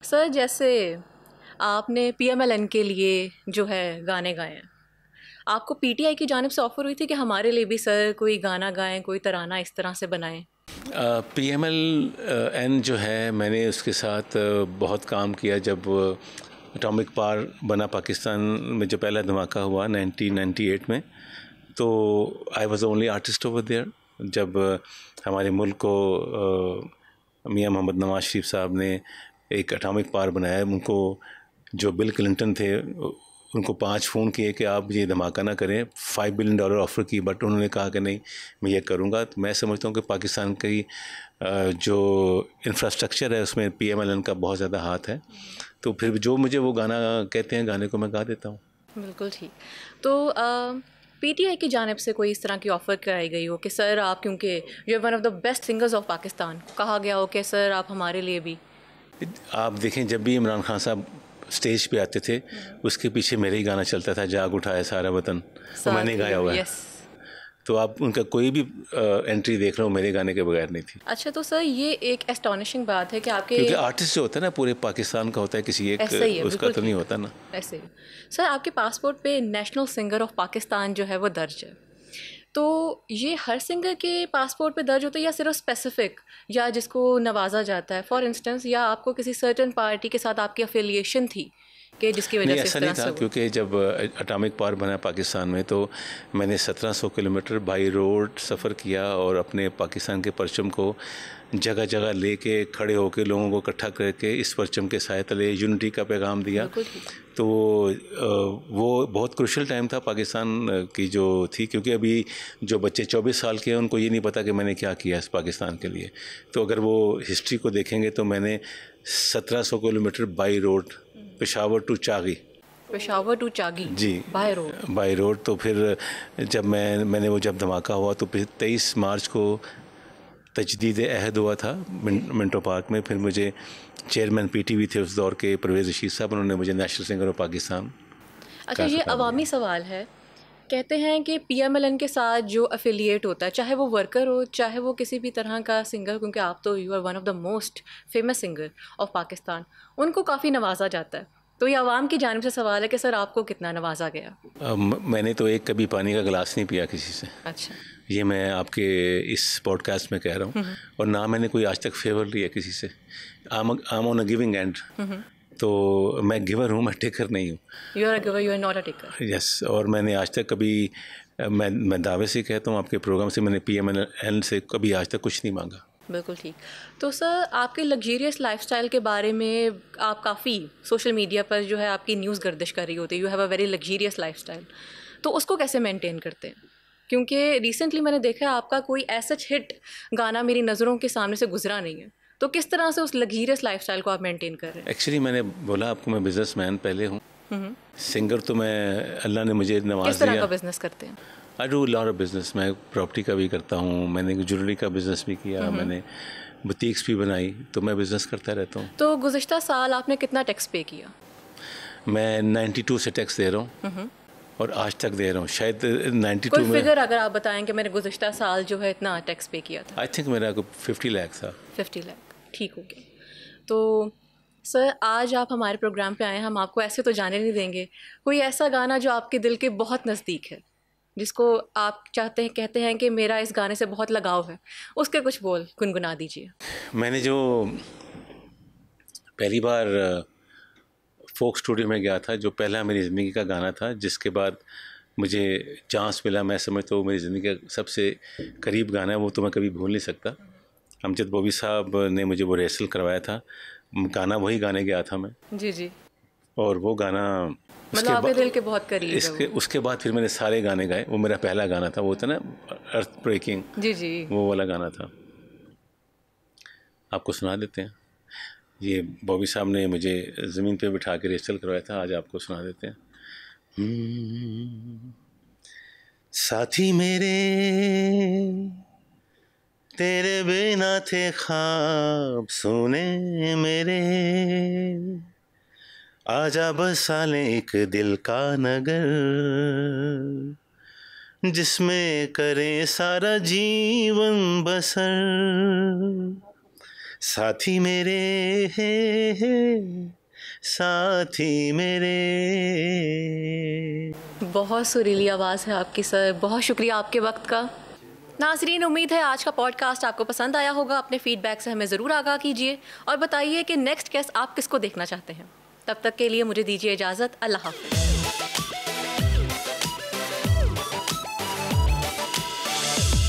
Sir जैसे आपने पीएमएलएन के लिए जो है गाने गाए हैं, आपको पीटीआई की जानिब से ऑफ़र हुई थी कि हमारे लिए भी सर कोई गाना गाएं, कोई तराना इस तरह से बनाएं? PMLN जो है, मैंने उसके साथ बहुत काम किया। जब एटॉमिक पावर बना पाकिस्तान में, जो पहला धमाका हुआ 1998 में, तो I was only artist over there. जब हमारे मुल्क को मियां मोहम्मद नवाज शरीफ साहब ने एक एटॉमिक पावर बनाया, उनको जो बिल क्लिंटन थे उनको 5 फ़ोन किए कि आप ये धमाका ना करें, $5 बिलियन ऑफ़र की, बट उन्होंने कहा कि नहीं, मैं ये करूँगा। तो मैं समझता हूँ कि पाकिस्तान की जो इंफ्रास्ट्रक्चर है उसमें PMLN का बहुत ज़्यादा हाथ है। तो फिर जो मुझे वो गाना कहते हैं, गाने को मैं गा देता हूँ। बिल्कुल ठीक। तो पीटीआई की जानिब से कोई इस तरह की ऑफ़र कराई गई हो कि सर आप, क्योंकि you are one of the best singers of Pakistan, कहा गया हो कि सर आप हमारे लिए भी? आप देखें, जब भी इमरान खान साहब स्टेज पे आते थे, उसके पीछे मेरा ही गाना चलता था, जाग उठा है सारा वतन, वो मैंने गाया हुआ है। तो आप उनका कोई भी एंट्री देख लो, मेरे गाने के बगैर नहीं थी। अच्छा, तो सर ये एक एस्टॉनिशिंग बात है कि आपके, क्योंकि आर्टिस्ट जो होता है ना, पूरे पाकिस्तान का होता है, किसी एक उसका तो नहीं होता ना। ऐसे ही सर आपके पासपोर्ट पे नेशनल सिंगर ऑफ पाकिस्तान जो है वो दर्ज है, तो ये हर सिंगर के पासपोर्ट पे दर्ज होता है या सिर्फ स्पेसिफिक, या जिसको नवाजा जाता है? फॉर इंस्टेंस, या आपको किसी सर्टेन पार्टी के साथ आपकी अफिलिएशन थी कि जिसकी वजह से ऐसा नहीं था? क्योंकि जब एटॉमिक पावर बना पाकिस्तान में, तो मैंने 1700 किलोमीटर बाई रोड सफ़र किया और अपने पाकिस्तान के परचम को जगह जगह लेके खड़े होके लोगों को इकट्ठा करके इस परचम के साए तले यूनिटी का पैगाम दिया। तो वो बहुत क्रूशल टाइम था पाकिस्तान की जो थी, क्योंकि अभी जो बच्चे 24 साल के हैं उनको ये नहीं पता कि मैंने क्या किया इस पाकिस्तान के लिए। तो अगर वो हिस्ट्री को देखेंगे तो मैंने 1700 kilometre by road, Peshawar to Chagi जी, बाई रोड। तो फिर जब मैंने वो जब धमाका हुआ, तो फिर 23 मार्च को तजदीद अहद हुआ था मिंटो पार्क में। फिर मुझे चेयरमैन पीटीवी थे उस दौर के, परवेज़ रशीद साहब, उन्होंने मुझे नेशनल सिंगर ऑफ पाकिस्तान। अच्छा, ये अवामी सवाल है। कहते हैं कि पीएमएलएन के साथ जो अफिलिएट होता है, चाहे वो वर्कर हो, चाहे वो किसी भी तरह का सिंगर, क्योंकि आप तो you are one of the most famous singer of Pakistan, उनको काफ़ी नवाजा जाता है। तो ये आवाम की जानिब से सवाल है कि सर आपको कितना नवाजा गया? मैंने तो एक कभी पानी का गिलास नहीं पिया किसी से। अच्छा, ये मैं आपके इस पॉडकास्ट में कह रहा हूँ। और ना मैंने कोई आज तक फेवर लिया किसी से। I am on a giving end. तो मैं गिवर हूँ, मैं टेकर नहीं हूँ। You are a giver, you are not a taker. Yes. और मैंने आज तक कभी, मैं दावे से कहता हूँ आपके प्रोग्राम से, मैंने PMLN से कभी आज तक कुछ नहीं मांगा। बिल्कुल ठीक। तो सर आपके लग्जरियस लाइफस्टाइल के बारे में आप काफ़ी सोशल मीडिया पर जो है आपकी न्यूज़ गर्दिश कर रही होती है, you have a very luxurious lifestyle, तो उसको कैसे मेंटेन करते हैं? क्योंकि रिसेंटली मैंने देखा है आपका कोई ऐसा हिट गाना मेरी नज़रों के सामने से गुजरा नहीं है, तो किस तरह से उस लग्जरियस लाइफस्टाइल को आप मेंटेन कर रहे हैं? एक्चुअली मैंने बोला आपको, मैं बिजनेसमैन पहले हूँ। सिंगर तो मैं, अल्लाह ने मुझे नवाज दिया। किस तरह का बिजनेस करते हैं? I do lot of business. मैं प्रॉपर्टी का भी करता हूँ, मैंने ज्वेलरी का बिजनेस भी किया, मैंने बुटीक्स भी बनाई, तो मैं बिजनेस करता रहता हूँ। तो गुज़िश्ता साल आपने कितना टैक्स पे किया? मैं 92 से टैक्स दे रहा हूँ और आज तक दे रहा हूँ। शायद 92 कोई फिगर अगर आप बताएं कि मैंने गुज़िश्ता साल जो है इतना टैक्स पे किया था? आई थिंक मेरा 50 लाख था। 50 लाख, ठीक हो गया। तो सर आज आप हमारे प्रोग्राम पे आए हैं, हम आपको ऐसे तो जाने नहीं देंगे। कोई ऐसा गाना जो आपके दिल के बहुत नज़दीक है, जिसको आप चाहते हैं, कहते हैं कि मेरा इस गाने से बहुत लगाव है, उसके कुछ बोल गुनगुना दीजिए। मैंने जो पहली बार फोक स्टूडियो में गया था, जो पहला मेरी ज़िंदगी का गाना था, जिसके बाद मुझे चांस मिला, मैं समझता हूँ मेरी ज़िंदगी का सबसे करीब गाना है, वो तो मैं कभी भूल नहीं सकता। अमजद बॉबी साहब ने मुझे वो रिहर्सल करवाया था, गाना वही गाने गया था मैं। जी जी। और वो गाना मतलब आपके दिल के बहुत करीब है वो। उसके बाद फिर मैंने सारे गाने गाए। वो मेरा पहला गाना था, वो था ना अर्थ ब्रेकिंग, जी जी, वो वाला गाना था। आपको सुना देते हैं। ये बॉबी साहब ने मुझे ज़मीन पे बिठा के रिहर्सल करवाया था, आज आपको सुना देते हैं। साथी मेरे तेरे बिना थे ख्वाब सोने मेरे, आजा बसा ले एक दिल का नगर, जिसमें करे सारा जीवन बसर। साथी मेरे साथी मेरे। बहुत सुरीली आवाज़ है आपकी सर, बहुत शुक्रिया आपके वक्त का। नाज़रीन, उम्मीद है आज का पॉडकास्ट आपको पसंद आया होगा। अपने फीडबैक से हमें ज़रूर आगाह कीजिए और बताइए कि नेक्स्ट गेस्ट आप किसको देखना चाहते हैं। तब तक के लिए मुझे दीजिए इजाज़त। अल्लाह हाफ़िज़।